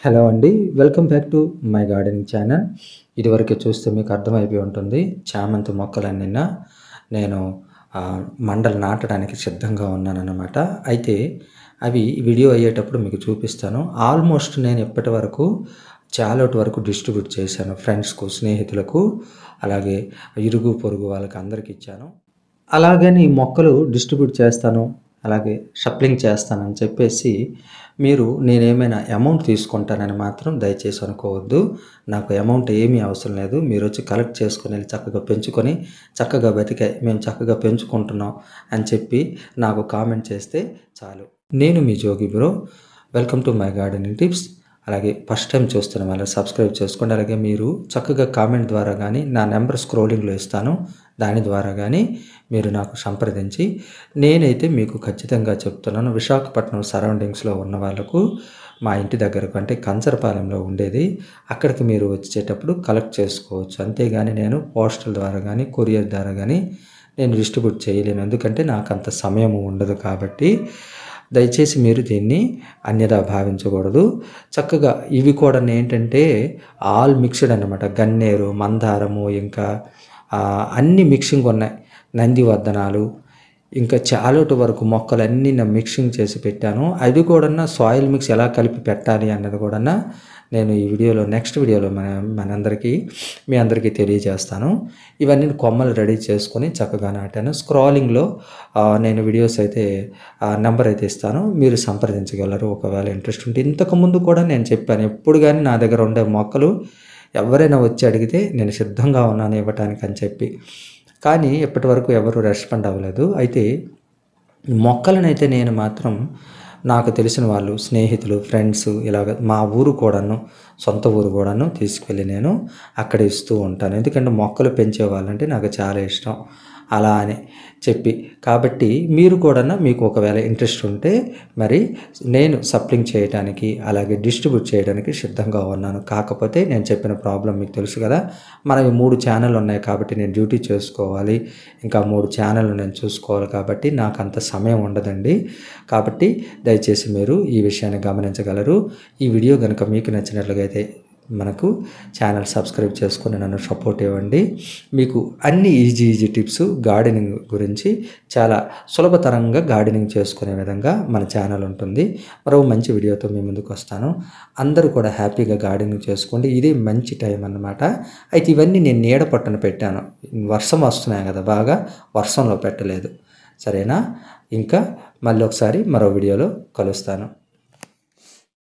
Hello అండి. Welcome back to my gardening channel. ఇదివరకే చూస్తే మీకు అర్థమైపోయి ఉంటుంది. చామంతి మొక్కలన్నీనా నేను మండలు నాటడానికి సిద్ధంగా ఉన్నానన్నమాట. అయితే అవి వీడియో అయ్యేటప్పుడు మీకు చూపిస్తాను. ఆల్మోస్ట్ నేను ఇప్పటి వరకు చాలా వరకు డిస్ట్రిబ్యూట్ చేశాను. ఫ్రెండ్స్‌కు, స్నేహితులకు, అలాగే ఇరుగు పొరుగు వాళ్ళకి అందరికి ఇచ్చాను. అలాగని మొక్కలు డిస్ట్రిబ్యూట్ చేస్తాను, అలాగే షప్లింగ్ చేస్తానని చెప్పేసి మీరు నేనేమైనా అమౌంట్ తీసుకుంటానని మాత్రం దయచేసి అనుకోవద్దు. నాకు అమౌంట్ ఏమీ అవసరం లేదు. మీరొచ్చి కలెక్ట్ చేసుకొని చక్కగా పెంచుకొని చక్కగా బతికాయి, మేము చక్కగా పెంచుకుంటున్నాం అని చెప్పి నాకు కామెంట్ చేస్తే చాలు. నేను మీ Jogi bro. Welcome to my gardening tips. అలాగే ఫస్ట్ టైం చూస్తున్న వాళ్ళు సబ్స్క్రైబ్ చేసుకోండి. అలాగే మీరు చక్కగా కామెంట్ ద్వారా కానీ నా నెంబర్ స్క్రోలింగ్లో ఇస్తాను, దాని ద్వారా కానీ మీరు నాకు సంప్రదించి నేనైతే మీకు ఖచ్చితంగా చెప్తున్నాను, విశాఖపట్నం సరౌండింగ్స్లో ఉన్న వాళ్ళకు మా ఇంటి దగ్గరకు అంటే కంచరపాలెంలో ఉండేది, అక్కడికి మీరు వచ్చేటప్పుడు కలెక్ట్ చేసుకోవచ్చు. అంతేగాని నేను పోస్టల్ ద్వారా కానీ కొరియర్ ద్వారా కానీ నేను డిస్ట్రిబ్యూట్ చేయలేను. ఎందుకంటే నాకు అంత సమయం ఉండదు. కాబట్టి దయచేసి మీరు దీన్ని అన్యథా భావించకూడదు. చక్కగా ఇవి కూడా ఏంటంటే ఆల్ మిక్స్డ్ అన్నమాట. గన్నేరు, మందారము, ఇంకా అన్ని మిక్సింగ్ ఉన్నాయి. నందివర్ధనాలు, ఇంకా చాలా వరకు మొక్కలన్నీ నేను మిక్సింగ్ చేసి పెట్టాను. అది కూడా సాయిల్ మిక్స్ ఎలా కలిపి పెట్టాలి అన్నది కూడా నేను ఈ వీడియోలో నెక్స్ట్ వీడియోలో మీ అందరికీ తెలియజేస్తాను. ఇవన్నీ కొమ్మలు రెడీ చేసుకొని చక్కగా నాటాను. స్క్రాలింగ్లో నేను వీడియోస్ అయితే నెంబర్ అయితే ఇస్తాను, మీరు సంప్రదించగలరు ఒకవేళ ఇంట్రెస్ట్ ఉంటే. ఇంతకుముందు కూడా నేను చెప్పాను, ఎప్పుడు కానీ నా దగ్గర ఉండే మొక్కలు ఎవరైనా వచ్చి అడిగితే నేను సిద్ధంగా ఉన్నాను ఇవ్వటానికి అని చెప్పి. కానీ ఇప్పటి వరకు ఎవరు రెస్పాండ్ అవ్వలేదు. అయితే మొక్కలనైతే నేను మాత్రం నాకు తెలిసిన వాళ్ళు, స్నేహితులు, ఫ్రెండ్స్, ఇలాగ మా ఊరు కూడాను, సొంత ఊరు కూడాను తీసుకెళ్ళి నేను అక్కడ ఇస్తూ ఉంటాను. ఎందుకంటే మొక్కలు పెంచే వాళ్ళంటే నాకు చాలా ఇష్టం అలా అని చెప్పి. కాబట్టి మీరు కూడా మీకు ఒకవేళ ఇంట్రెస్ట్ ఉంటే మరి నేను సప్లింగ్ చేయడానికి అలాగే డిస్ట్రిబ్యూట్ చేయడానికి సిద్ధంగా ఉన్నాను. కాకపోతే నేను చెప్పిన ప్రాబ్లం మీకు తెలుసు కదా, మనవి 3 ఛానళ్ళు ఉన్నాయి కాబట్టి నేను డ్యూటీ చేసుకోవాలి, ఇంకా 3 ఛానళ్ళు నేను చూసుకోవాలి. కాబట్టి నాకు అంత సమయం ఉండదండి. కాబట్టి దయచేసి మీరు ఈ విషయాన్ని గమనించగలరు. ఈ వీడియో కనుక మీకు నచ్చినట్లుగా అయితే మనకు ఛానల్ సబ్స్క్రైబ్ చేసుకొని నన్ను సపోర్ట్ ఇవ్వండి. మీకు అన్ని ఈజీ టిప్స్ గార్డెనింగ్ గురించి చాలా సులభతరంగా గార్డెనింగ్ చేసుకునే విధంగా మన ఛానల్ ఉంటుంది. మరో మంచి వీడియోతో మీ ముందుకు వస్తాను. అందరూ కూడా హ్యాపీగా గార్డెనింగ్ చేసుకోండి. ఇదే మంచి టైం అన్నమాట. అయితే ఇవన్నీ నేను నీడ పట్టున పెట్టాను. వర్షం వస్తున్నాయి కదా, బాగా వర్షంలో పెట్టలేదు. సరేనా? ఇంకా మళ్ళీ ఒకసారి మరో వీడియోలో కలుస్తాను.